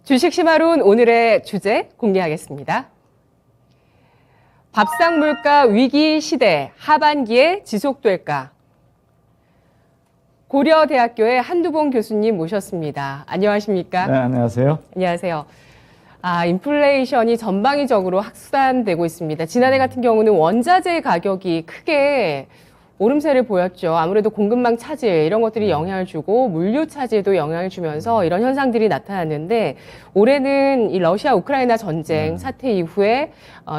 주식시마론 오늘의 주제 공개하겠습니다. 밥상 물가 위기 시대 하반기에 지속될까? 고려대학교의 한두봉 교수님 모셨습니다. 안녕하십니까? 네, 안녕하세요. 안녕하세요. 인플레이션이 전방위적으로 확산되고 있습니다. 지난해 같은 경우는 원자재 가격이 크게 오름세를 보였죠. 아무래도 공급망 차질 이런 것들이 영향을 주고 물류 차질도 영향을 주면서 이런 현상들이 나타났는데 올해는 이 러시아 우크라이나 전쟁 사태 이후에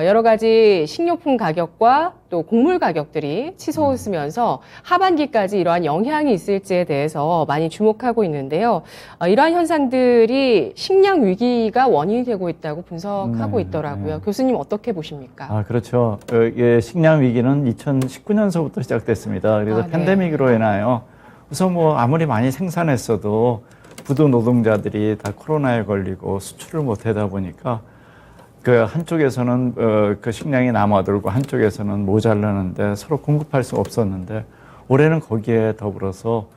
여러 가지 식료품 가격과 또 곡물 가격들이 치솟으면서 하반기까지 이러한 영향이 있을지에 대해서 많이 주목하고 있는데요. 이러한 현상들이 식량 위기가 원인이 되고 있다고 분석하고 있더라고요. 교수님 어떻게 보십니까? 그렇죠. 식량 위기는 2019년서부터 시작됐습니다. 그래서 팬데믹으로 인하여 우선 뭐 아무리 많이 생산했어도 부도 노동자들이 다 코로나에 걸리고 수출을 못 하다 보니까 그 한쪽에서는 그 식량이 남아돌고 한쪽에서는 모자라는데 서로 공급할 수 없었는데 올해는 거기에 더불어서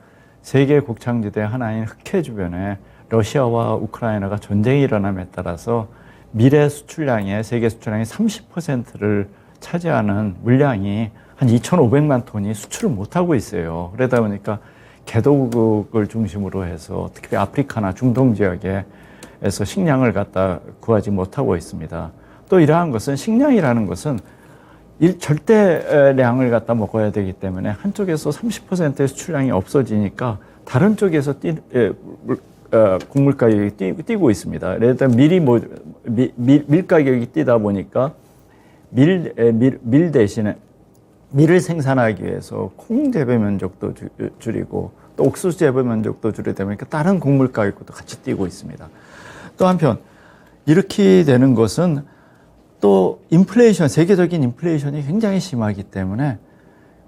세계 곡창지대 하나인 흑해 주변에 러시아와 우크라이나가 전쟁이 일어남에 따라서 미래 수출량의 세계 수출량의 30%를 차지하는 물량이 한 2,500만 톤이 수출을 못하고 있어요. 그러다 보니까 개도국을 중심으로 해서 특히 아프리카나 중동 지역에서 식량을 갖다 구하지 못하고 있습니다. 또 이러한 것은 식량이라는 것은 절대량을 갖다 먹어야 되기 때문에 한쪽에서 30%의 수출량이 없어지니까 다른 쪽에서 곡물 가격이 뛰고 있습니다. 예를 들어 밀 가격이 뛰다 보니까 밀 대신에 밀을 생산하기 위해서 콩 재배 면적도 줄이고 또 옥수수 재배 면적도 줄이다 보니까 다른 곡물 가격도 같이 뛰고 있습니다. 또 한편 이렇게 되는 것은 또 인플레이션, 세계적인 인플레이션이 굉장히 심하기 때문에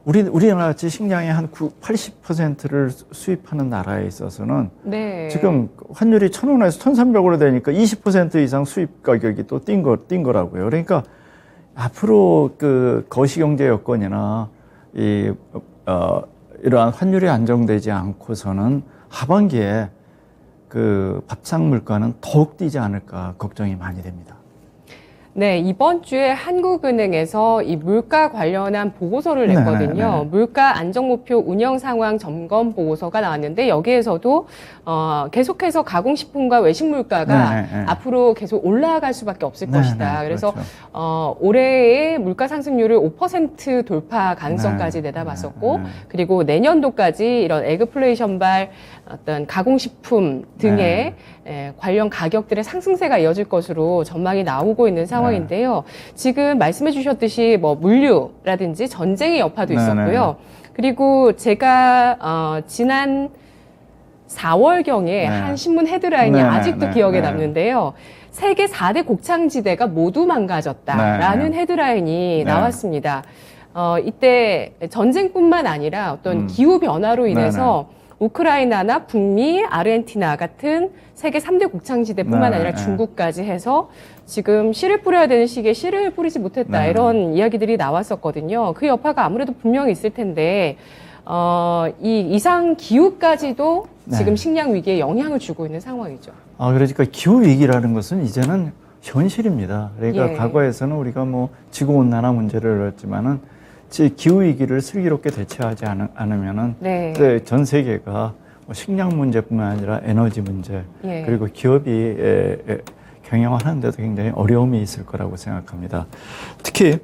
우리나라같이 식량의 한 80%를 수입하는 나라에 있어서는 지금 환율이 1,000원에서 1,300원으로 되니까 20% 이상 수입 가격이 또 뛴 거라고요. 그러니까 앞으로 그 거시경제 여건이나 이러한 환율이 안정되지 않고서는 하반기에 그 밥상 물가는 더욱 뛰지 않을까 걱정이 많이 됩니다. 네, 이번 주에 한국은행에서 이 물가 관련한 보고서를 냈거든요. 물가 안정목표 운영 상황 점검 보고서가 나왔는데 여기에서도 계속해서 가공식품과 외식 물가가 앞으로 계속 올라갈 수밖에 없을 것이다. 그래서 그렇죠. 올해의 물가 상승률을 5% 돌파 가능성까지 내다봤었고 그리고 내년도까지 이런 에그플레이션발 어떤 가공식품 등의 관련 가격들의 상승세가 이어질 것으로 전망이 나오고 있는 상황인데요. 지금 말씀해 주셨듯이 뭐 물류라든지 전쟁의 여파도 있었고요. 그리고 제가 지난 4월경에 한 신문 헤드라인이 아직도 기억에 남는데요. 세계 4대 곡창지대가 모두 망가졌다라는 헤드라인이 나왔습니다. 이때 전쟁뿐만 아니라 어떤 기후 변화로 인해서 우크라이나나 북미, 아르헨티나 같은 세계 3대 곡창지대뿐만 아니라 중국까지 해서 지금 씨를 뿌려야 되는 시기에 씨를 뿌리지 못했다 이런 이야기들이 나왔었거든요. 그 여파가 아무래도 분명히 있을 텐데 이 이상 기후까지도 지금 식량 위기에 영향을 주고 있는 상황이죠. 그러니까 기후 위기라는 것은 이제는 현실입니다. 그러니까 과거에서는 우리가 뭐 지구 온난화 문제를 했지만은 기후 위기를 슬기롭게 대처하지 않으면은 전 세계가 식량 문제뿐만 아니라 에너지 문제 그리고 기업이 경영하는데도 굉장히 어려움이 있을 거라고 생각합니다. 특히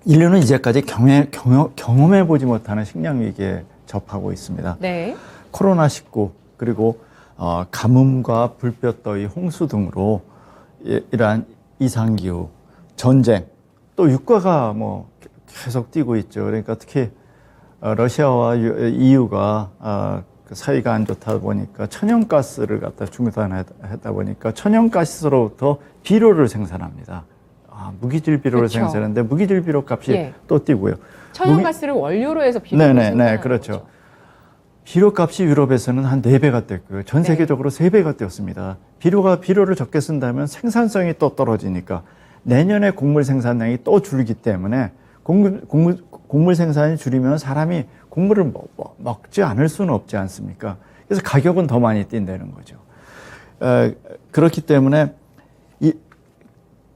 인류는 이제까지 경험해보지 못하는 식량 위기에 접하고 있습니다. 코로나19 그리고 가뭄과 불볕더위, 홍수 등으로 이러한 이상기후, 전쟁, 또 유가가 뭐 계속 뛰고 있죠. 그러니까 특히 러시아와 EU가 사이가 안 좋다 보니까 천연가스를 갖다 중단하다 보니까 천연가스로부터 비료를 생산합니다. 무기질 비료를 생산하는데 무기질 비료 값이 또 뛰고요. 천연가스를 원료로 해서 비료를 생산하는 그렇죠. 거죠. 비료 값이 유럽에서는 한 4배가 뛰었고요. 전 세계적으로 3배가 뛰었습니다. 비료를 적게 쓴다면 생산성이 또 떨어지니까 내년에 곡물 생산량이 또 줄기 때문에 곡물 생산이 줄이면 사람이 곡물을 먹지 않을 수는 없지 않습니까? 그래서 가격은 더 많이 뛴다는 거죠. 그렇기 때문에 이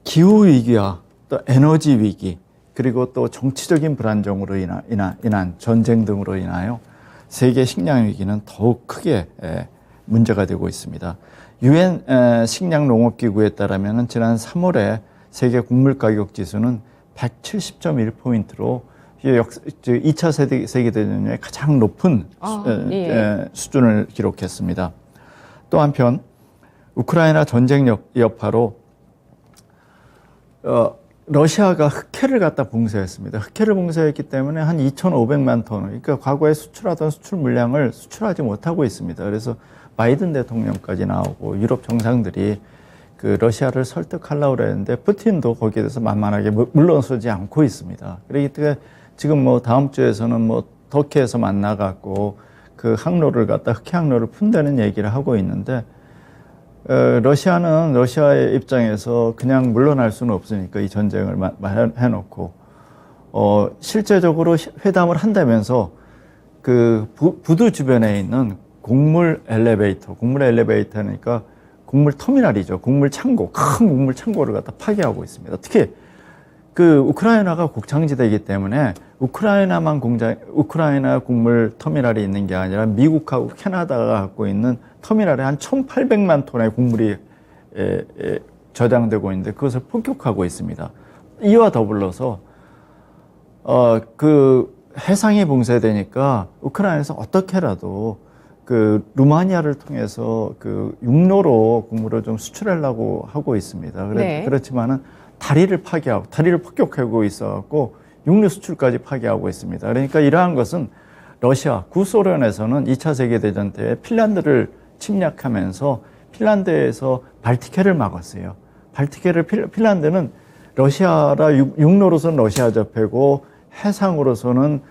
기후 위기와 또 에너지 위기 그리고 또 정치적인 불안정으로 인한 전쟁 등으로 인하여 세계 식량 위기는 더욱 크게 문제가 되고 있습니다. 유엔 식량 농업 기구에 따르면 지난 3월에 세계 곡물 가격 지수는 170.1포인트로 2차 세계대전의 가장 높은 수준을 기록했습니다. 또 한편 우크라이나 전쟁 여파로 러시아가 흑해를 갖다 봉쇄했습니다. 흑해를 봉쇄했기 때문에 한 2,500만 톤, 그러니까 과거에 수출하던 수출 물량을 수출하지 못하고 있습니다. 그래서 바이든 대통령까지 나오고 유럽 정상들이 그 러시아를 설득하려고 그랬는데 푸틴도 거기에 대해서 만만하게 물러서지 않고 있습니다. 그러기 때문에 지금 뭐 다음 주에서는 뭐 터키에서 만나갖고 그 항로를 갖다 흑해 항로를 푼다는 얘기를 하고 있는데 러시아는 러시아의 입장에서 그냥 물러날 수는 없으니까 이 전쟁을 해놓고 실제적으로 회담을 한다면서 그 부두 주변에 있는 곡물 엘리베이터니까 곡물 터미널이죠. 곡물 창고, 큰 곡물 창고를 갖다 파괴하고 있습니다. 특히 그 우크라이나가 곡창지대이기 때문에 우크라이나 곡물 터미널이 있는 게 아니라 미국하고 캐나다가 갖고 있는 터미널에 한 1,800만 톤의 곡물이 저장되고 있는데 그것을 폭격하고 있습니다. 이와 더불어서 그 해상이 봉쇄되니까 우크라이나에서 어떻게라도 그 루마니아를 통해서 그 육로로 곡물을 좀 수출하려고 하고 있습니다. 그렇지만은 다리를 폭격하고 있어갖고 육류 수출까지 파괴하고 있습니다. 그러니까 이러한 것은 러시아, 구소련에서는 2차 세계대전 때 핀란드를 침략하면서 핀란드에서 발티케를 막았어요. 핀란드는 러시아라 육로로서는 러시아 접해고 해상으로서는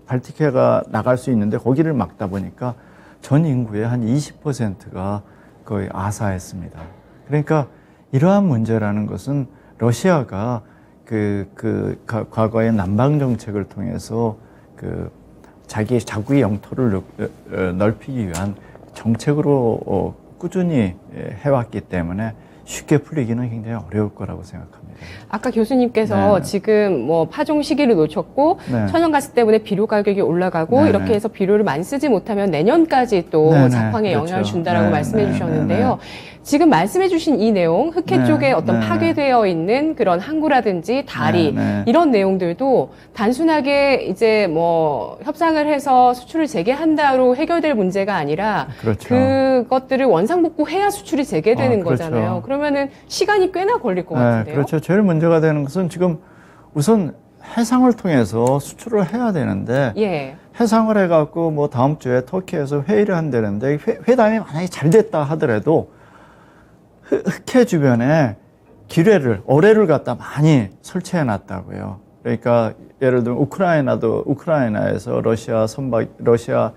발티케가 나갈 수 있는데 거기를 막다 보니까 전 인구의 한 20%가 거의 아사했습니다. 그러니까 이러한 문제라는 것은 러시아가 과거의 남방 정책을 통해서 자국의 영토를 넓히기 위한 정책으로 꾸준히 해왔기 때문에 쉽게 풀리기는 굉장히 어려울 거라고 생각합니다. 아까 교수님께서 네. 지금 뭐 파종 시기를 놓쳤고 네. 천연가스 때문에 비료 가격이 올라가고 네. 이렇게 해서 비료를 많이 쓰지 못하면 내년까지 또 네. 작황에 그렇죠. 영향을 준다라고 네. 말씀해 네. 주셨는데요. 지금 말씀해 주신 이 내용, 흑해 네. 쪽에 어떤 네. 파괴되어 있는 그런 항구라든지 다리 네. 이런 내용들도 단순하게 이제 뭐 협상을 해서 수출을 재개한다로 해결될 문제가 아니라 그렇죠. 그것들을 원상복구해야 수출이 재개되는 그렇죠. 거잖아요. 그러면은 시간이 꽤나 걸릴 것 같은데요. 그렇죠. 제일 문제가 되는 것은 지금 우선 해상을 통해서 수출을 해야 되는데 예. 해상을 해갖고 뭐 다음 주에 터키에서 회의를 한다는데 회담이 만약에 잘 됐다 하더라도 흑해 주변에 어뢰를 갖다 많이 설치해 놨다고요. 그러니까 예를 들면 우크라이나에서 러시아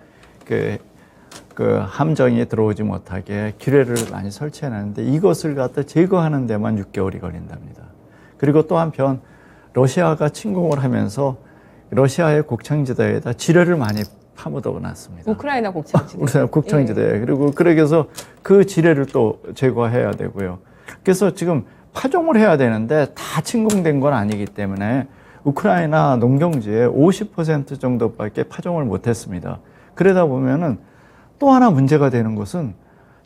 그 함정이 들어오지 못하게 기뢰를 많이 설치해 놨는데 이것을 갖다 제거하는 데만 6개월이 걸린답니다. 그리고 또 한편 러시아가 침공을 하면서 러시아의 곡창지대에다 지뢰를 많이 파묻어 놨습니다. 우크라이나 곡창지대. 우크라이나 곡창지대. 그리고 그래서 그 지뢰를 또 제거해야 되고요. 그래서 지금 파종을 해야 되는데 다 침공된 건 아니기 때문에 우크라이나 농경지의 50% 정도밖에 파종을 못했습니다. 그러다 보면은 또 하나 문제가 되는 것은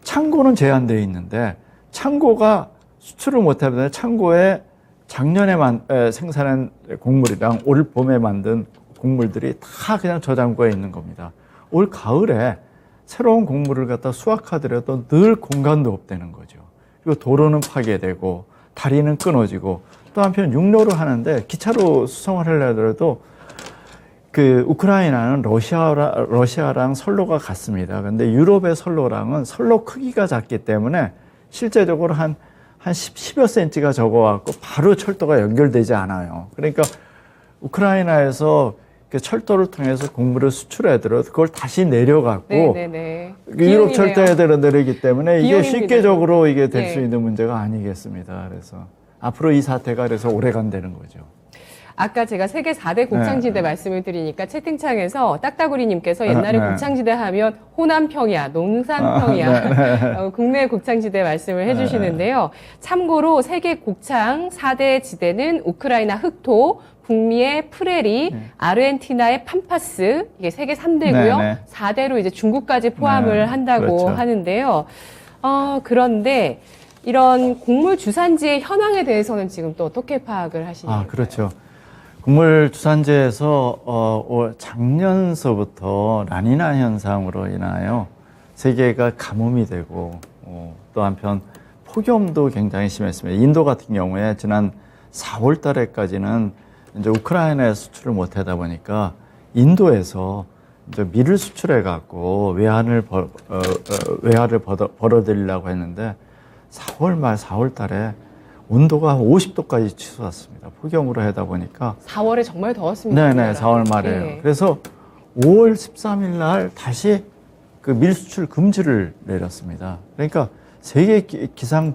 창고는 제한되어 있는데 창고가 수출을 못하면 창고에 작년에 생산한 곡물이랑 올 봄에 만든 곡물들이 다 그냥 저장고에 있는 겁니다. 올 가을에 새로운 곡물을 갖다 수확하더라도 늘 공간도 없다는 거죠. 그리고 도로는 파괴되고 다리는 끊어지고 또 한편 육로로 하는데 기차로 수송을 하려더라도 그 우크라이나는 러시아랑 선로가 같습니다. 근데 유럽의 선로랑은 선로 크기가 작기 때문에 실제적으로 한 10여 센치가 적어갖고 바로 철도가 연결되지 않아요. 그러니까 우크라이나에서 그 철도를 통해서 곡물을 수출하더라도 그걸 다시 내려갖고 유럽 철도에 내리기 때문에 이게 쉽게적으로 이게 될 수 있는 문제가 아니겠습니다. 그래서 앞으로 이 사태가 그래서 오래 간다는 거죠. 아까 제가 세계 4대 곡창지대 말씀을 드리니까 채팅창에서 딱따구리님께서 옛날에 곡창지대 하면 호남평야, 농산평야, 국내 곡창지대 말씀을 해주시는데요. 참고로 세계 곡창 4대 지대는 우크라이나 흑토, 북미의 프레리, 아르헨티나의 팜파스, 이게 세계 3대고요. 4대로 이제 중국까지 포함을 한다고 그렇죠. 하는데요. 그런데 이런 곡물 주산지의 현황에 대해서는 지금 또 어떻게 파악을 하시나요? 그렇죠. 곡물 주산지에서 작년서부터 라니나 현상으로 인하여 세계가 가뭄이 되고 또 한편 폭염도 굉장히 심했습니다. 인도 같은 경우에 지난 4월 달에까지는 이제 우크라이나에 수출을 못 하다 보니까 인도에서 이제 밀을 수출해 갖고 외환을 벌어들이려고 했는데 4월 말 4월 달에 온도가 50도까지 치솟았습니다. 폭염으로 하다 보니까 4월에 정말 더웠습니다. 네네, 4월 말에요. 네. 그래서 5월 13일 날 다시 그 밀 수출 금지를 내렸습니다. 그러니까 세계 기상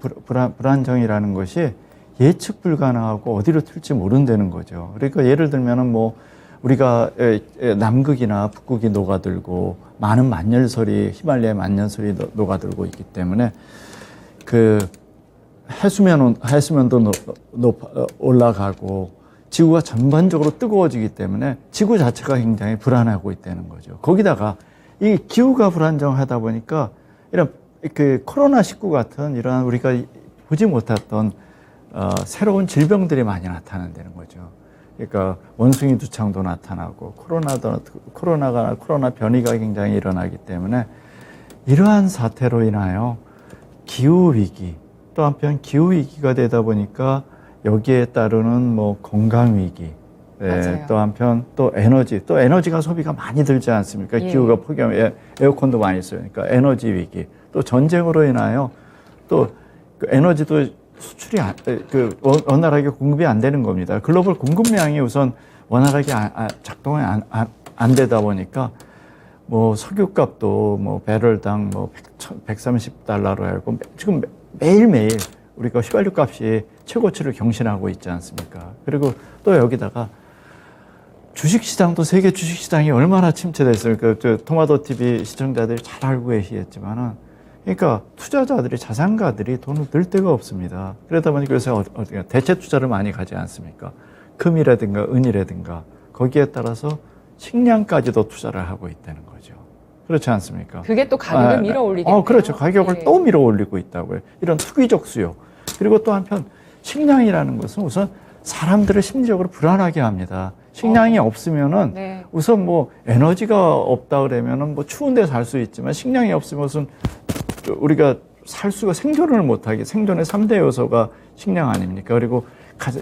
불안정이라는 것이 예측 불가능하고 어디로 튈지 모른다는 거죠. 그러니까 예를 들면은 뭐 우리가 남극이나 북극이 녹아들고 많은 만열설이 히말라야 만열설이 녹아들고 있기 때문에 그 해수면도 올라가고 지구가 전반적으로 뜨거워지기 때문에 지구 자체가 굉장히 불안하고 있다는 거죠. 거기다가 이 기후가 불안정하다 보니까 이런 그 코로나19 같은 이런 우리가 보지 못했던 새로운 질병들이 많이 나타난다는 거죠. 그러니까 원숭이 두창도 나타나고 코로나 변이가 굉장히 일어나기 때문에 이러한 사태로 인하여 기후 위기 또 한편 기후 위기가 되다 보니까 여기에 따르는 뭐 건강 위기 또 한편 또 에너지가 소비가 많이 들지 않습니까? 기후가 폭염 에어컨도 많이 써요. 그러니까 에너지 위기 또 전쟁으로 인하여 또 그 에너지도 수출이 원활하게 공급이 안 되는 겁니다. 글로벌 공급량이 우선 원활하게 작동이 안 되다 보니까 뭐 석유값도 뭐 배럴당 뭐 130달러로 알고 지금 매일매일 우리가 휘발유 값이 최고치를 경신하고 있지 않습니까? 그리고 또 여기다가 주식시장도 세계 주식시장이 얼마나 침체됐습니까? 토마토 TV 시청자들이 잘 알고 계시겠지만은 그러니까 투자자들이 자산가들이 돈을 들 데가 없습니다. 그러다 보니까 요새 대체 투자를 많이 가지 않습니까? 금이라든가 은이라든가 거기에 따라서 식량까지도 투자를 하고 있다는 거죠. 그렇지 않습니까? 그게 또 가격을 밀어올리겠네요. 그렇죠. 가격을 또 밀어올리고 있다고요. 이런 투기적 수요. 그리고 또 한편 식량이라는 것은 우선 사람들을 심리적으로 불안하게 합니다. 식량이 없으면은 우선 뭐 에너지가 없다 그러면은 뭐 추운 데 살 수 있지만 식량이 없으면 우선 우리가 살 수가 생존을 못하게 생존의 3대 요소가 식량 아닙니까? 그리고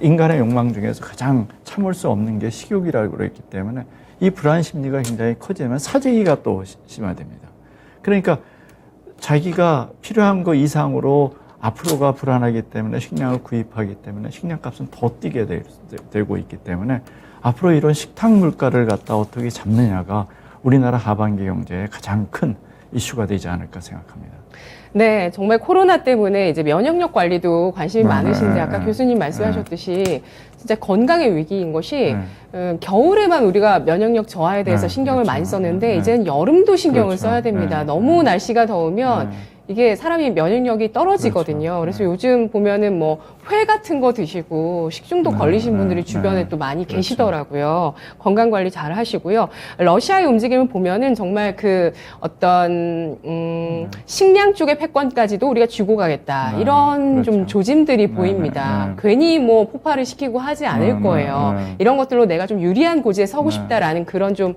인간의 욕망 중에서 가장 참을 수 없는 게 식욕이라고 그랬기 때문에 이 불안 심리가 굉장히 커지면 사재기가 또 심화됩니다. 그러니까 자기가 필요한 거 이상으로 앞으로가 불안하기 때문에 식량을 구입하기 때문에 식량값은 더 뛰게 되고 있기 때문에 앞으로 이런 식탁 물가를 갖다 어떻게 잡느냐가 우리나라 하반기 경제의 가장 큰 이슈가 되지 않을까 생각합니다. 네, 정말 코로나 때문에 이제 면역력 관리도 관심이 많으신데 아까 교수님 말씀하셨듯이 진짜 건강의 위기인 것이 겨울에만 우리가 면역력 저하에 대해서 신경을 많이 썼는데 이제는 여름도 신경을 써야 됩니다. 너무 날씨가 더우면 이게 사람이 면역력이 떨어지거든요. 그래서 요즘 보면은 뭐 회 같은 거 드시고 식중독 걸리신 분들이 주변에 또 많이 계시더라고요. 건강 관리 잘 하시고요. 러시아의 움직임을 보면은 정말 그 어떤 식량 쪽의 패권까지도 우리가 쥐고 가겠다. 이런 좀 조짐들이 보입니다. 괜히 뭐 폭발을 시키고 하지 않을 거예요. 이런 것들로 내가 좀 유리한 고지에 서고 싶다라는 그런 좀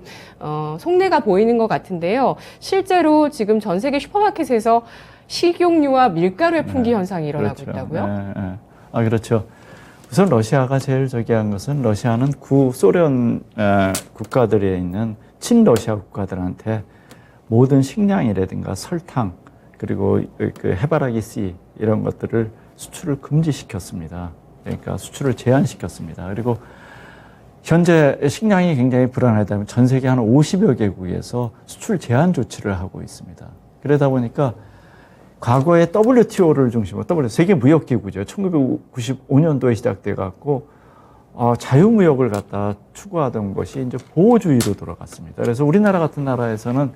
속내가 보이는 것 같은데요. 실제로 지금 전 세계 슈퍼마켓에서 식용유와 밀가루의 품귀 현상이 일어나고 있다고요? 그렇죠. 우선 러시아가 제일 저기한 것은 러시아는 구소련 국가들에 있는 친러시아 국가들한테 모든 식량이라든가 설탕 그리고 그 해바라기 씨 이런 것들을 수출을 금지시켰습니다. 그러니까 수출을 제한시켰습니다. 그리고 현재 식량이 굉장히 불안하다면 전 세계 한 50여 개국에서 수출 제한 조치를 하고 있습니다. 그러다 보니까 과거에 WTO를 중심으로 세계 무역기구죠. 1995년도에 시작돼 갖고 자유무역을 갖다 추구하던 것이 이제 보호주의로 돌아갔습니다. 그래서 우리나라 같은 나라에서는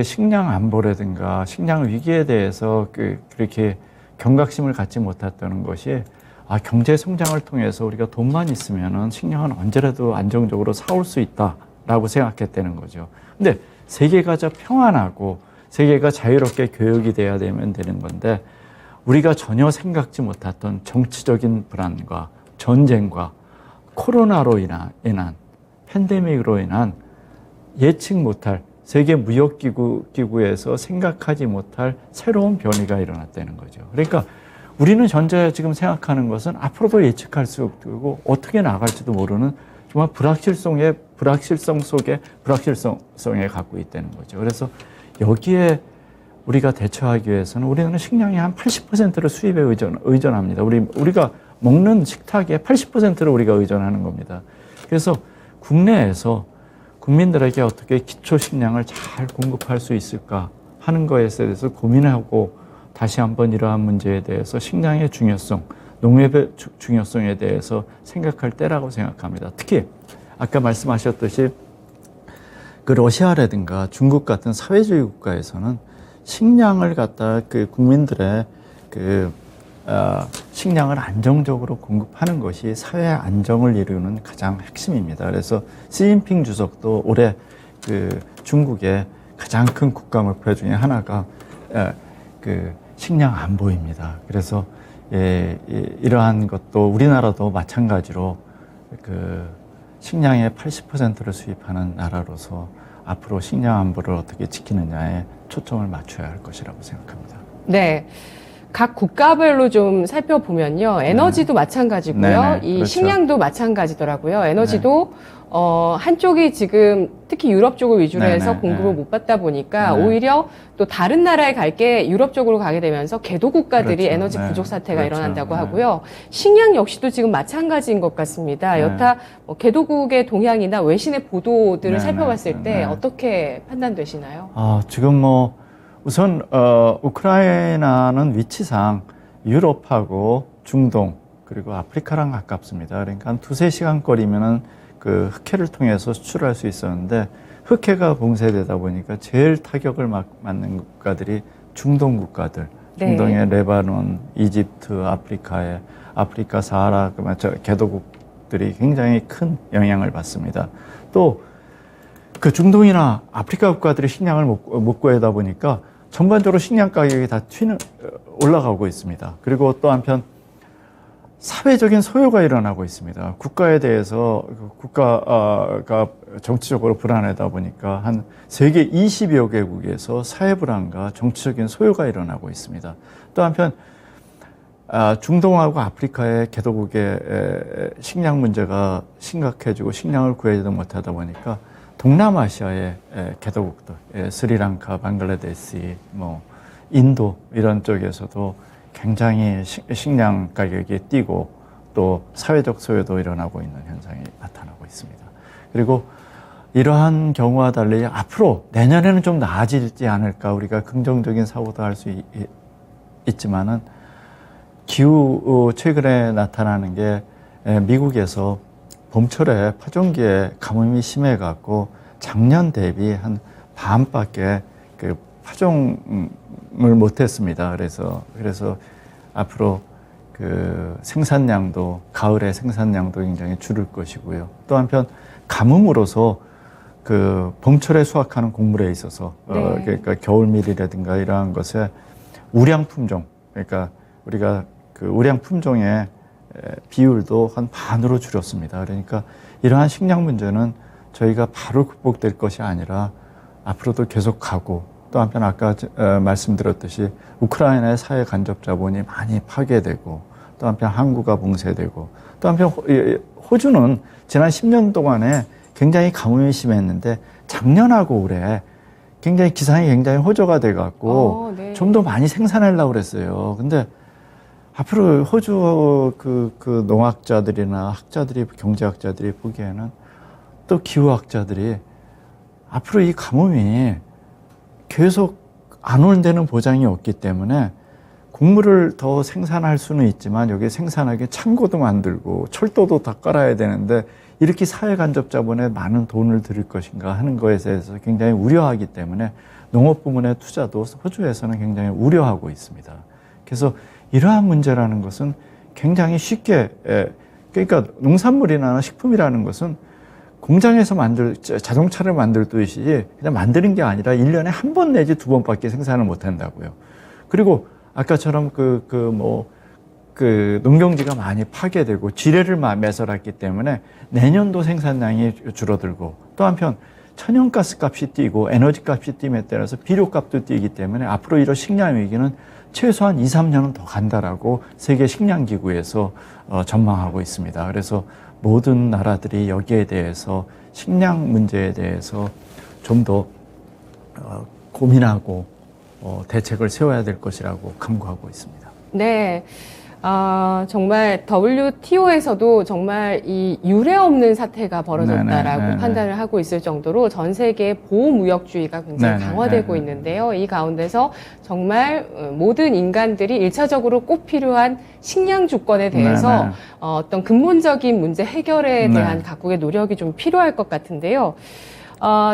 식량 안보라든가 식량 위기에 대해서 그렇게 경각심을 갖지 못했다는 것이 경제 성장을 통해서 우리가 돈만 있으면은 식량은 언제라도 안정적으로 사올 수 있다라고 생각했다는 거죠. 근데 세계가 평안하고 세계가 자유롭게 교역이 돼야 되는 건데 우리가 전혀 생각지 못했던 정치적인 불안과 전쟁과 코로나로 인한 팬데믹으로 인한 예측 못할 세계 무역기구에서 생각하지 못할 새로운 변이가 일어났다는 거죠. 그러니까 우리는 현재 지금 생각하는 것은 앞으로도 예측할 수 없고 어떻게 나갈지도 모르는 정말 불확실성 속에 불확실성에 갖고 있다는 거죠. 그래서 여기에 우리가 대처하기 위해서는 우리는 식량의 한 80%를 수입에 의존합니다. 우리가 먹는 식탁의 80%를 우리가 의존하는 겁니다. 그래서 국내에서 국민들에게 어떻게 기초 식량을 잘 공급할 수 있을까 하는 것에 대해서 고민하고 다시 한번 이러한 문제에 대해서 식량의 중요성, 농업의 중요성에 대해서 생각할 때라고 생각합니다. 특히 아까 말씀하셨듯이 러시아라든가 중국 같은 사회주의 국가에서는 식량을 갖다 국민들의 식량을 안정적으로 공급하는 것이 사회 안정을 이루는 가장 핵심입니다. 그래서 시진핑 주석도 올해 중국의 가장 큰 국가 목표 중에 하나가 식량 안보입니다. 그래서 이러한 것도 우리나라도 마찬가지로 식량의 80%를 수입하는 나라로서 앞으로 식량 안보를 어떻게 지키느냐에 초점을 맞춰야 할 것이라고 생각합니다. 네. 각 국가별로 좀 살펴보면요. 에너지도 마찬가지고요. 네네, 이 그렇죠. 식량도 마찬가지더라고요. 에너지도 한쪽이 지금 특히 유럽 쪽을 위주로 해서 공급을 못 받다 보니까 오히려 또 다른 나라에 갈 게 유럽 쪽으로 가게 되면서 개도 국가들이 그렇죠. 에너지 부족 사태가 그렇죠. 일어난다고 하고요. 식량 역시도 지금 마찬가지인 것 같습니다. 여타 개도국의 동향이나 외신의 보도들을 살펴봤을 때 어떻게 판단되시나요? 지금 우선 우크라이나는 위치상 유럽하고 중동 그리고 아프리카랑 가깝습니다. 그러니까 한 2-3시간 거리면은 흑해를 통해서 수출할 수 있었는데 흑해가 봉쇄되다 보니까 제일 타격을 맞는 국가들이 중동 국가들, 중동의 레바논, 이집트, 아프리카 사하라 개도국들이 굉장히 큰 영향을 받습니다. 또 중동이나 아프리카 국가들이 식량을 못 구하다 보니까 전반적으로 식량 가격이 다 올라가고 있습니다. 그리고 또 한편 사회적인 소요가 일어나고 있습니다. 국가에 대해서 국가가 정치적으로 불안하다 보니까 한 세계 20여 개국에서 사회 불안과 정치적인 소요가 일어나고 있습니다. 또 한편 중동하고 아프리카의 개도국의 식량 문제가 심각해지고 식량을 구하지 못하다 보니까 동남아시아의 개도국들, 스리랑카, 방글라데시, 인도 이런 쪽에서도 굉장히 식량 가격이 뛰고 또 사회적 소요도 일어나고 있는 현상이 나타나고 있습니다. 그리고 이러한 경우와 달리 앞으로 내년에는 좀 나아지지 않을까 우리가 긍정적인 사고도 할 수 있지만은 최근에 나타나는 게 미국에서 봄철에 파종기에 가뭄이 심해갖고 작년 대비 한 반밖에 파종을 못했습니다. 그래서 앞으로 생산량도 가을에 생산량도 굉장히 줄을 것이고요. 또 한편 가뭄으로서 봄철에 수확하는 곡물에 있어서 그러니까 겨울밀이라든가 이러한 것에 우량 품종 그러니까 우리가 우량 품종의 비율도 한 반으로 줄였습니다. 그러니까 이러한 식량 문제는 저희가 바로 극복될 것이 아니라 앞으로도 계속 가고 또 한편 아까 말씀드렸듯이 우크라이나의 사회 간접 자본이 많이 파괴되고 또 한편 항구가 봉쇄되고 또 한편 호주는 지난 10년 동안에 굉장히 가뭄이 심했는데 작년하고 올해 굉장히 기상이 굉장히 호조가 돼갖고 좀 더 많이 생산하려고 그랬어요. 근데 앞으로 호주 농학자들이나 학자들이 경제학자들이 보기에는 또 기후학자들이 앞으로 이 가뭄이 계속 안 오는 데는 보장이 없기 때문에 곡물을 더 생산할 수는 있지만 여기 생산하기 창고도 만들고 철도도 다 깔아야 되는데 이렇게 사회 간접 자본에 많은 돈을 들일 것인가 하는 것에 대해서 굉장히 우려하기 때문에 농업 부문의 투자도 호주에서는 굉장히 우려하고 있습니다. 그래서 이러한 문제라는 것은 굉장히 쉽게, 그러니까 농산물이나 식품이라는 것은 공장에서 자동차를 만들듯이 그냥 만드는 게 아니라 1년에 한 번 내지 두 번밖에 생산을 못 한다고요. 그리고 아까처럼 농경지가 많이 파괴되고 지뢰를 매설했기 때문에 내년도 생산량이 줄어들고 또 한편 천연가스 값이 뛰고 에너지 값이 띠에 따라서 비료값도 뛰기 때문에 앞으로 이런 식량 위기는 최소한 2, 3년은 더 간다라고 세계 식량기구에서 전망하고 있습니다. 그래서 모든 나라들이 여기에 대해서 식량 문제에 대해서 좀 더 고민하고 대책을 세워야 될 것이라고 강구하고 있습니다. 네. 정말 WTO에서도 정말 이 유례 없는 사태가 벌어졌다라고 네네. 판단을 하고 있을 정도로 전 세계 보호무역주의가 굉장히 네네. 강화되고 네네. 있는데요. 이 가운데서 정말 모든 인간들이 일차적으로 꼭 필요한 식량 주권에 대해서 네네. 어떤 근본적인 문제 해결에 네. 대한 각국의 노력이 좀 필요할 것 같은데요.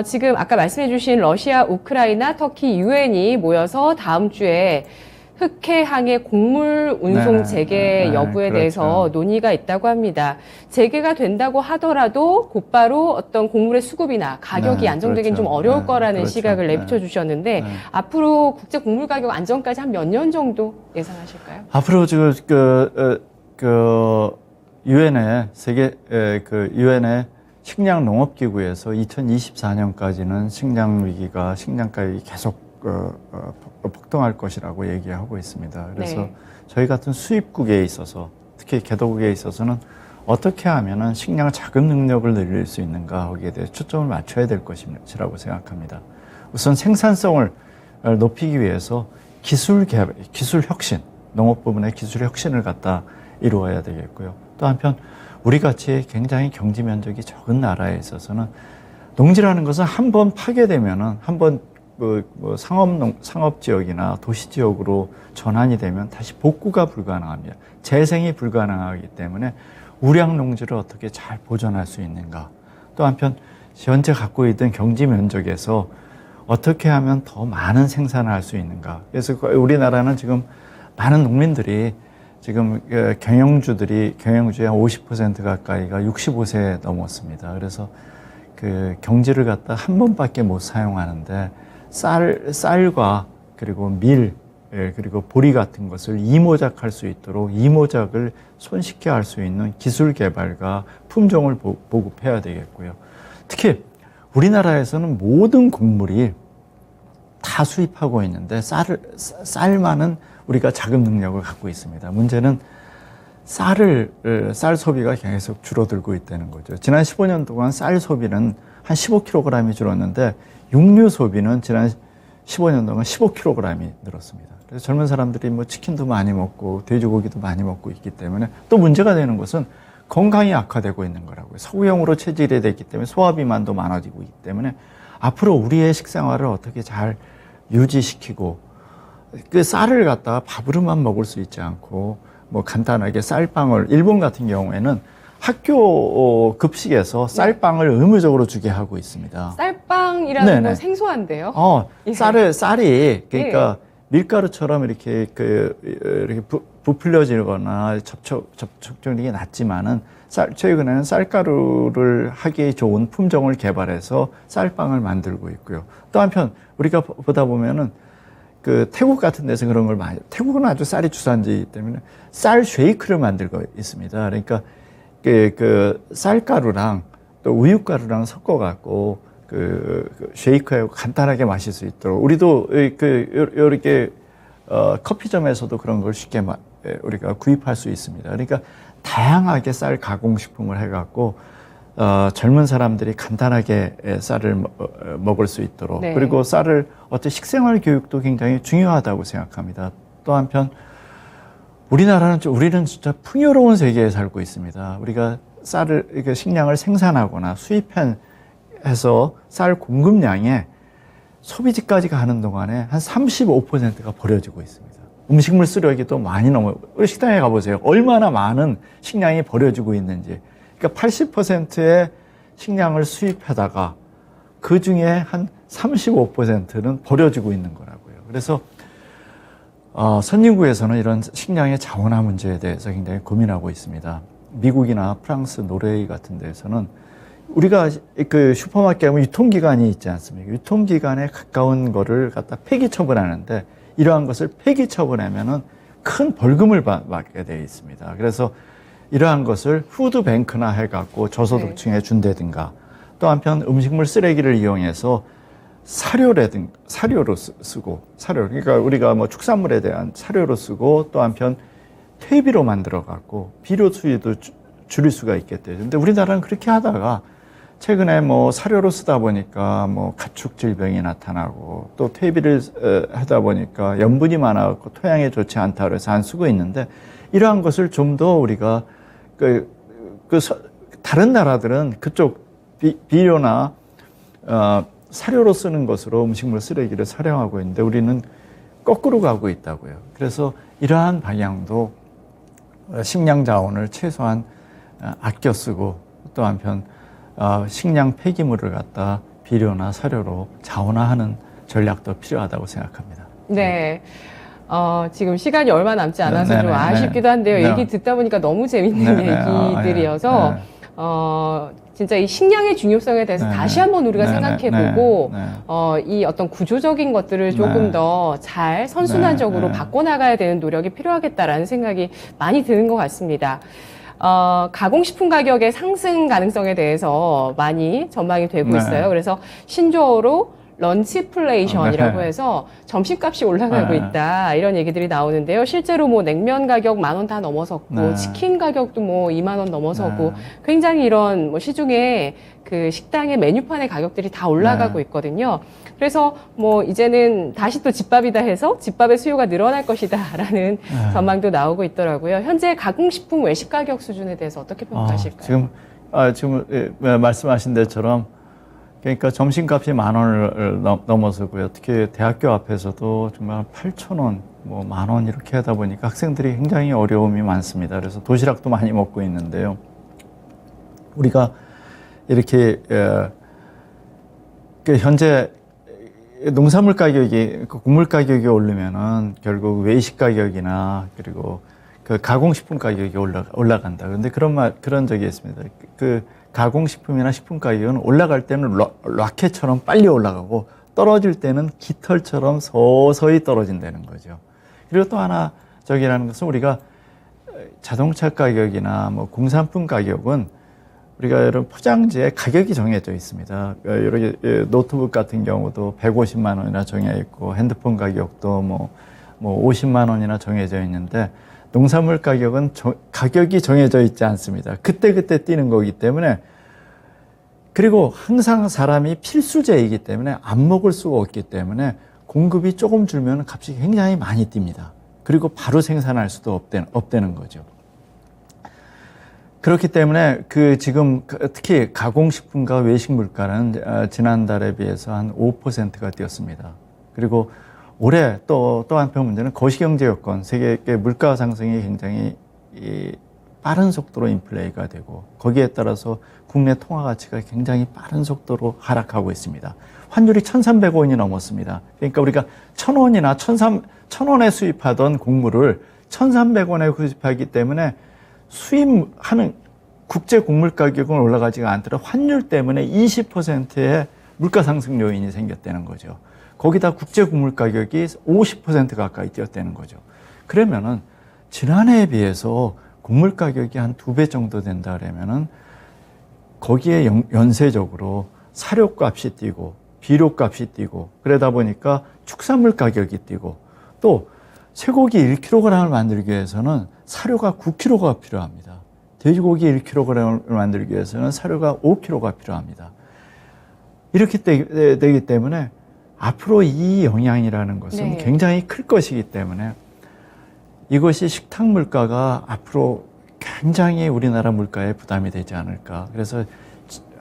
지금 아까 말씀해 주신 러시아, 우크라이나, 터키, 유엔이 모여서 다음 주에 흑해항의 곡물 운송 네, 재개 여부에 그렇죠. 대해서 논의가 있다고 합니다. 재개가 된다고 하더라도 곧바로 어떤 곡물의 수급이나 가격이 네, 안정되긴 그렇죠. 좀 어려울 네, 거라는 그렇죠. 시각을 네. 내비쳐 주셨는데 네. 앞으로 국제 곡물 가격 안정까지 한 몇 년 정도 예상하실까요? 앞으로 지금 유엔의 유엔의 식량 농업 기구에서 2024년까지는 식량 위기가 식량 가격이 계속 폭등할 것이라고 얘기하고 있습니다. 그래서 네. 저희 같은 수입국에 있어서 특히 개도국에 있어서는 어떻게 하면은 식량 자금 능력을 늘릴 수 있는가 거기에 대해 초점을 맞춰야 될 것이라고 생각합니다. 우선 생산성을 높이기 위해서 기술 개발, 기술 혁신, 농업 부문의 기술 혁신을 갖다 이루어야 되겠고요. 또 한편 우리 같이 굉장히 경지 면적이 적은 나라에 있어서는 농지라는 것은 한번 파괴되면은 한번 상업 지역이나 도시 지역으로 전환이 되면 다시 복구가 불가능합니다. 재생이 불가능하기 때문에 우량 농지를 어떻게 잘 보존할 수 있는가. 또 한편 현재 갖고 있던 경지 면적에서 어떻게 하면 더 많은 생산을 할 수 있는가. 그래서 우리나라는 지금 많은 농민들이 지금 경영주의 한 50% 가까이가 65세에 넘었습니다. 그래서 그 경지를 갖다 한 번밖에 못 사용하는데 쌀과 그리고 밀 그리고 보리 같은 것을 이모작할 수 있도록 이모작을 손쉽게 할 수 있는 기술 개발과 품종을 보급해야 되겠고요. 특히 우리나라에서는 모든 곡물이 다 수입하고 있는데 쌀만은 우리가 자금 능력을 갖고 있습니다. 문제는 쌀 소비가 계속 줄어들고 있다는 거죠. 지난 15년 동안 쌀 소비는 한 15kg이 줄었는데 육류 소비는 지난 15년 동안 15kg이 늘었습니다. 그래서 젊은 사람들이 뭐 치킨도 많이 먹고 돼지고기도 많이 먹고 있기 때문에 또 문제가 되는 것은 건강이 악화되고 있는 거라고요. 서구형으로 체질이 됐기 때문에 소화비만도 많아지고 있기 때문에 앞으로 우리의 식생활을 어떻게 잘 유지시키고 그 쌀을 갖다가 밥으로만 먹을 수 있지 않고 뭐 간단하게 쌀빵을 일본 같은 경우에는 학교 급식에서 쌀빵을 의무적으로 주게 하고 있습니다. 쌀빵이라는 네네. 건 생소한데요. 예. 쌀이 그러니까 밀가루처럼 이렇게 이렇게 부풀려지거나 접촉력이 낮지만은 최근에는 쌀가루를 하기 좋은 품종을 개발해서 쌀빵을 만들고 있고요. 또 한편 우리가 보다 보면은 그 태국 같은 데서 그런 걸 많이, 태국은 아주 쌀이 주산지이기 때문에 쌀 쉐이크를 만들고 있습니다. 그러니까 그 쌀가루랑 또 우유가루랑 섞어갖고 그 쉐이크하고 간단하게 마실 수 있도록 우리도 이렇게 커피점에서도 그런 걸 쉽게 우리가 구입할 수 있습니다. 그러니까 다양하게 쌀 가공식품을 해갖고 젊은 사람들이 간단하게 쌀을 먹을 수 있도록 네. 그리고 쌀을 어떤 식생활 교육도 굉장히 중요하다고 생각합니다. 또 한편 우리는 진짜 풍요로운 세계에 살고 있습니다. 우리가 쌀을 식량을 생산하거나 수입해서 쌀 공급량에 소비지까지 가는 동안에 한 35%가 버려지고 있습니다. 음식물 쓰레기도 많이 넘어요. 우리 식당에 가보세요. 얼마나 많은 식량이 버려지고 있는지. 그러니까 80%의 식량을 수입하다가 그 중에 한 35%는 버려지고 있는 거라고요. 그래서 선진국에서는 이런 식량의 자원화 문제에 대해서 굉장히 고민하고 있습니다. 미국이나 프랑스, 노르웨이 같은 데에서는 우리가 그 슈퍼마켓 가면 유통기간이 있지 않습니까? 유통기간에 가까운 거를 갖다 폐기 처분하는데 이러한 것을 폐기 처분하면은 큰 벌금을 받게 되어 있습니다. 그래서 이러한 것을 푸드뱅크나 해갖고 저소득층에 준다든가 또 한편 음식물 쓰레기를 이용해서 사료로 쓰고 그러니까 우리가 뭐 축산물에 대한 사료로 쓰고 또 한편 퇴비로 만들어 갖고 비료 수위도 줄일 수가 있겠대요. 근데 우리나라는 그렇게 하다가 최근에 뭐 사료로 쓰다 보니까 뭐 가축 질병이 나타나고 또 퇴비를 하다 보니까 염분이 많아갖고 토양에 좋지 않다 그래서 안 쓰고 있는데 이러한 것을 좀 더 우리가 다른 나라들은 그쪽 비료나 사료로 쓰는 것으로 음식물 쓰레기를 사용하고 있는데 우리는 거꾸로 가고 있다고요. 그래서 이러한 방향도 식량 자원을 최소한 아껴 쓰고 또 한편 식량 폐기물을 갖다 비료나 사료로 자원화하는 전략도 필요하다고 생각합니다. 네. 지금 시간이 얼마 남지 않아서 네, 좀 네, 아쉽기도 한데요. 네. 얘기 듣다 보니까 너무 재밌는 얘기들이어서 진짜 이 식량의 중요성에 대해서 다시 한번 우리가 생각해보고 이 어떤 구조적인 것들을 조금 더 잘 선순환적으로 바꿔나가야 되는 노력이 필요하겠다라는 생각이 많이 드는 것 같습니다. 가공식품 가격의 상승 가능성에 대해서 많이 전망이 되고 있어요. 그래서 신조어로 런치플레이션이라고 해서 점심값이 올라가고 있다 이런 얘기들이 나오는데요. 실제로 뭐 냉면 가격 10,000원 다 넘어섰고 치킨 가격도 뭐 20,000원 넘어서고 굉장히 이런 뭐 시중에 그 식당의 메뉴판의 가격들이 다 올라가고 있거든요. 그래서 뭐 이제는 다시 또 집밥이다 해서 집밥의 수요가 늘어날 것이다라는 전망도 나오고 있더라고요. 현재 가공식품 외식 가격 수준에 대해서 어떻게 평가하실까요? 지금 말씀하신 데처럼 그러니까 점심값이 10,000원을 넘어서고요. 특히 대학교 앞에서도 정말 8,000원, 뭐 10,000원 이렇게 하다 보니까 학생들이 굉장히 어려움이 많습니다. 그래서 도시락도 많이 먹고 있는데요. 우리가 이렇게 현재 농산물 가격이 곡물 가격이 오르면은 결국 외식 가격이나 그리고 그 가공식품 가격이 올라간다. 그런데 그런 적이 있습니다. 그 가공식품이나 식품 가격은 올라갈 때는 라켓처럼 빨리 올라가고 떨어질 때는 깃털처럼 서서히 떨어진다는 거죠. 그리고 또 하나 저기라는 것은 우리가 자동차 가격이나 뭐 공산품 가격은 우리가 이런 포장지에 가격이 정해져 있습니다. 이렇게 노트북 같은 경우도 150만 원이나 정해 있고 핸드폰 가격도 뭐 50만 원이나 정해져 있는데 농산물 가격은 가격이 정해져 있지 않습니다. 그때그때 뛰는 거기 때문에 그리고 항상 사람이 필수재이기 때문에 안 먹을 수가 없기 때문에 공급이 조금 줄면 값이 굉장히 많이 뜁니다. 그리고 바로 생산할 수도 없다는 거죠. 그렇기 때문에 지금 특히 가공식품과 외식 물가는 지난달에 비해서 한 5%가 뛰었습니다. 그리고 올해 또 한편 문제는 거시경제 여건, 세계의 물가 상승이 굉장히 빠른 속도로 인플레이가 되고 거기에 따라서 국내 통화 가치가 굉장히 빠른 속도로 하락하고 있습니다. 환율이 1,300원이 넘었습니다. 그러니까 우리가 1,000원이나 1,000원에 수입하던 곡물을 1,300원에 수입하기 때문에 수입하는 국제 곡물 가격은 올라가지가 않더라도 환율 때문에 20%의 물가 상승 요인이 생겼다는 거죠. 거기다 국제 곡물 가격이 50% 가까이 뛰었다는 거죠. 그러면은 지난해에 비해서 곡물 가격이 한 2배 정도 된다 그러면은 거기에 연쇄적으로 사료값이 뛰고 비료값이 뛰고 그러다 보니까 축산물 가격이 뛰고 또 쇠고기 1kg을 만들기 위해서는 사료가 9kg가 필요합니다. 돼지고기 1kg을 만들기 위해서는 사료가 5kg가 필요합니다. 이렇게 되기 때문에 앞으로 이 영향이라는 것은 굉장히 클 것이기 때문에 이것이 식탁 물가가 앞으로 굉장히 우리나라 물가에 부담이 되지 않을까. 그래서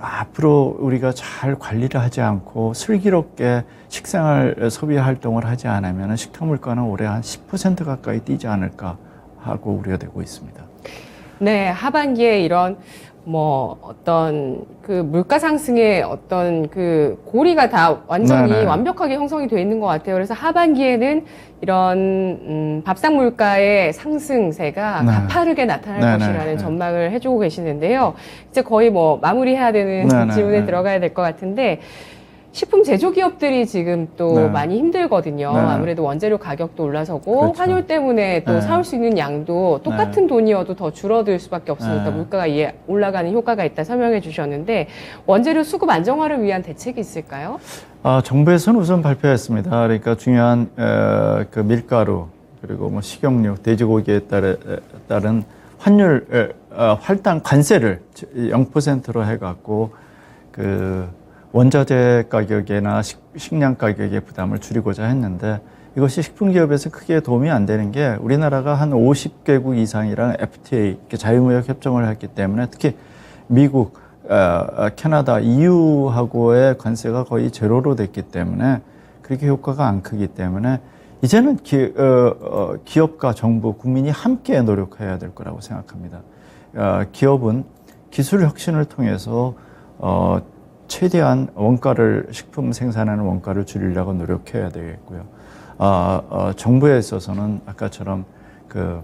앞으로 우리가 잘 관리를 하지 않고 슬기롭게 식생활 소비 활동을 하지 않으면 식탁 물가는 올해 한 10% 가까이 뛰지 않을까 하고 우려되고 있습니다. 네, 하반기에 이런 뭐 어떤 그 물가 상승의 어떤 그 고리가 다 완전히 네네. 완벽하게 형성이 돼 있는 것 같아요. 그래서 하반기에는 이런 밥상 물가의 상승세가 네. 가파르게 나타날 네네. 것이라는 네. 전망을 해주고 계시는데요. 이제 거의 뭐 마무리해야 되는 네네. 질문에 네. 들어가야 될 것 같은데. 식품 제조기업들이 지금 또 네. 많이 힘들거든요. 네. 아무래도 원재료 가격도 올라서고 그렇죠. 환율 때문에 또 네. 사올 수 있는 양도 똑같은 돈이어도 더 줄어들 수밖에 없으니까 네. 물가가 이에 올라가는 효과가 있다 설명해 주셨는데 원재료 수급 안정화를 위한 대책이 있을까요? 정부에서는 우선 발표했습니다. 그러니까 중요한 그 밀가루 그리고 뭐 식용유, 돼지고기에 따른 환율 할당 관세를 0%로 해갖고 그 원자재 가격이나 식량 가격의 부담을 줄이고자 했는데 이것이 식품기업에서 크게 도움이 안 되는 게 우리나라가 한 50개국 이상이랑 FTA 자유무역 협정을 했기 때문에 특히 미국, 캐나다, EU하고의 관세가 거의 제로로 됐기 때문에 그렇게 효과가 안 크기 때문에 이제는 기업과 정부, 국민이 함께 노력해야 될 거라고 생각합니다. 기업은 기술 혁신을 통해서 최대한 원가를 식품 생산하는 원가를 줄이려고 노력해야 되겠고요. 정부에 있어서는 아까처럼 그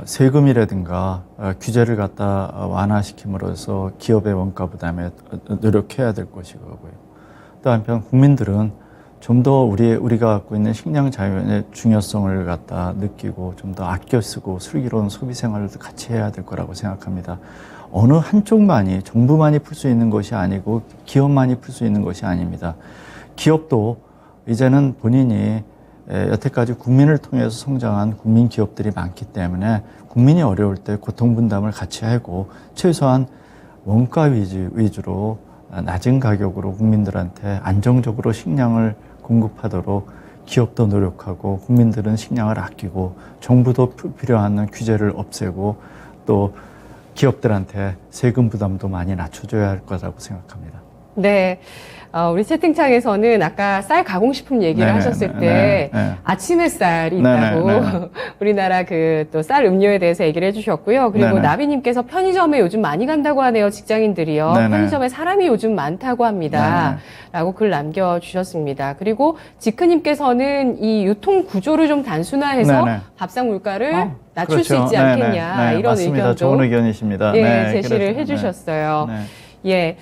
세금이라든가 규제를 갖다 완화시킴으로써 기업의 원가 부담에 노력해야 될 것이고요. 또 한편 국민들은 좀 더 우리가 갖고 있는 식량 자연의 중요성을 갖다 느끼고 좀 더 아껴 쓰고 슬기로운 소비 생활을 같이 해야 될 거라고 생각합니다. 어느 한쪽만이 정부만이 풀 수 있는 것이 아니고 기업만이 풀 수 있는 것이 아닙니다. 기업도 이제는 본인이 여태까지 국민을 통해서 성장한 국민 기업들이 많기 때문에 국민이 어려울 때 고통 분담을 같이 하고 최소한 원가 위주로 낮은 가격으로 국민들한테 안정적으로 식량을 공급하도록 기업도 노력하고 국민들은 식량을 아끼고 정부도 필요한 규제를 없애고 또 기업들한테 세금 부담도 많이 낮춰줘야 할 거라고 생각합니다. 네. 우리 채팅창에서는 아까 쌀 가공식품 얘기를 네네, 하셨을 때 네네. 아침 햇살이 있다고 네네. 우리나라 그 또 쌀 음료에 대해서 얘기를 해주셨고요. 그리고 네네. 나비님께서 편의점에 요즘 많이 간다고 하네요. 직장인들이요. 네네. 편의점에 사람이 요즘 많다고 합니다. 네네. 라고 글 남겨주셨습니다. 그리고 지크님께서는 이 유통 구조를 좀 단순화해서 네네. 밥상 물가를 낮출 그렇죠. 수 있지 네네. 않겠냐. 네, 이런 맞습니다. 의견도 좋은 의견이십니다. 예, 네, 제시를 그래서, 해주셨어요. 네. 예,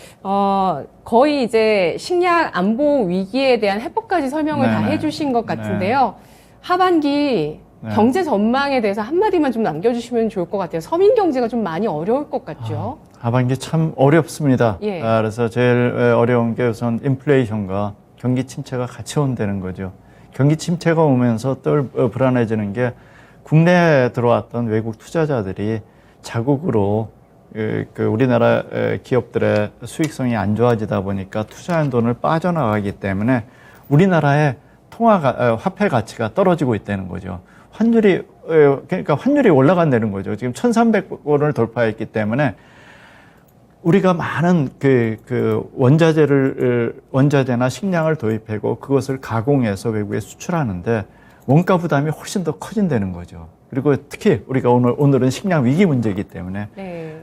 거의 이제 식량 안보 위기에 대한 해법까지 설명을 다 네네. 해주신 것 같은데요. 하반기 네. 경제 전망에 대해서 한마디만 좀 남겨주시면 좋을 것 같아요. 서민 경제가 좀 많이 어려울 것 같죠? 하반기 참 어렵습니다. 예. 그래서 제일 어려운 게 우선 인플레이션과 경기 침체가 같이 온다는 거죠. 경기 침체가 오면서 또 불안해지는 게 국내에 들어왔던 외국 투자자들이 자국으로 그 우리나라 기업들의 수익성이 안 좋아지다 보니까 투자한 돈을 빠져나가기 때문에 우리나라의 화폐 가치가 떨어지고 있다는 거죠. 그러니까 환율이 올라간다는 거죠. 지금 1,300원을 돌파했기 때문에 우리가 많은 원자재나 식량을 도입하고 그것을 가공해서 외국에 수출하는데 원가 부담이 훨씬 더 커진다는 거죠. 그리고 특히 우리가 오늘은 식량 위기 문제이기 때문에 네.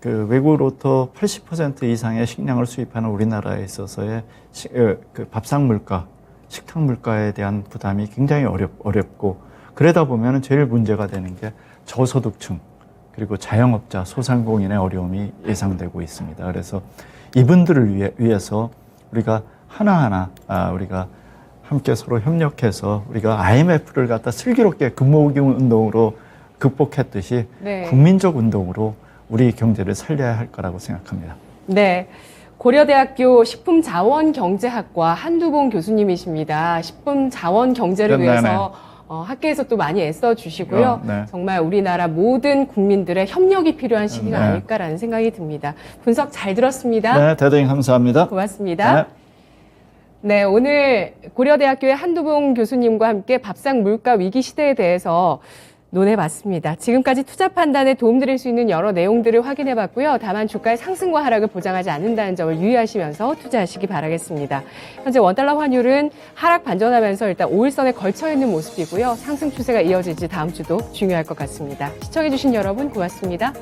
그 외국으로부터 80% 이상의 식량을 수입하는 우리나라에 있어서의 그 밥상 물가, 식탁 물가에 대한 부담이 굉장히 어렵고 그러다 보면 제일 문제가 되는 게 저소득층 그리고 자영업자, 소상공인의 어려움이 예상되고 있습니다. 그래서 이분들을 위해서 우리가 하나하나 우리가 함께 서로 협력해서 우리가 IMF를 갖다 슬기롭게 금모으기 운동으로 극복했듯이 네. 국민적 운동으로 우리 경제를 살려야 할 거라고 생각합니다. 네. 고려대학교 식품자원경제학과 한두봉 교수님이십니다. 식품자원경제를 위해서 학계에서 또 많이 애써주시고요. 네. 정말 우리나라 모든 국민들의 협력이 필요한 시기가 네. 아닐까라는 생각이 듭니다. 분석 잘 들었습니다. 네, 대단히 감사합니다. 고맙습니다. 네, 오늘 고려대학교의 한두봉 교수님과 함께 밥상 물가 위기 시대에 대해서 논해봤습니다. 지금까지 투자 판단에 도움드릴 수 있는 여러 내용들을 확인해봤고요. 다만 주가의 상승과 하락을 보장하지 않는다는 점을 유의하시면서 투자하시기 바라겠습니다. 현재 원달러 환율은 하락 반전하면서 일단 5일선에 걸쳐있는 모습이고요. 상승 추세가 이어질지 다음 주도 중요할 것 같습니다. 시청해주신 여러분 고맙습니다.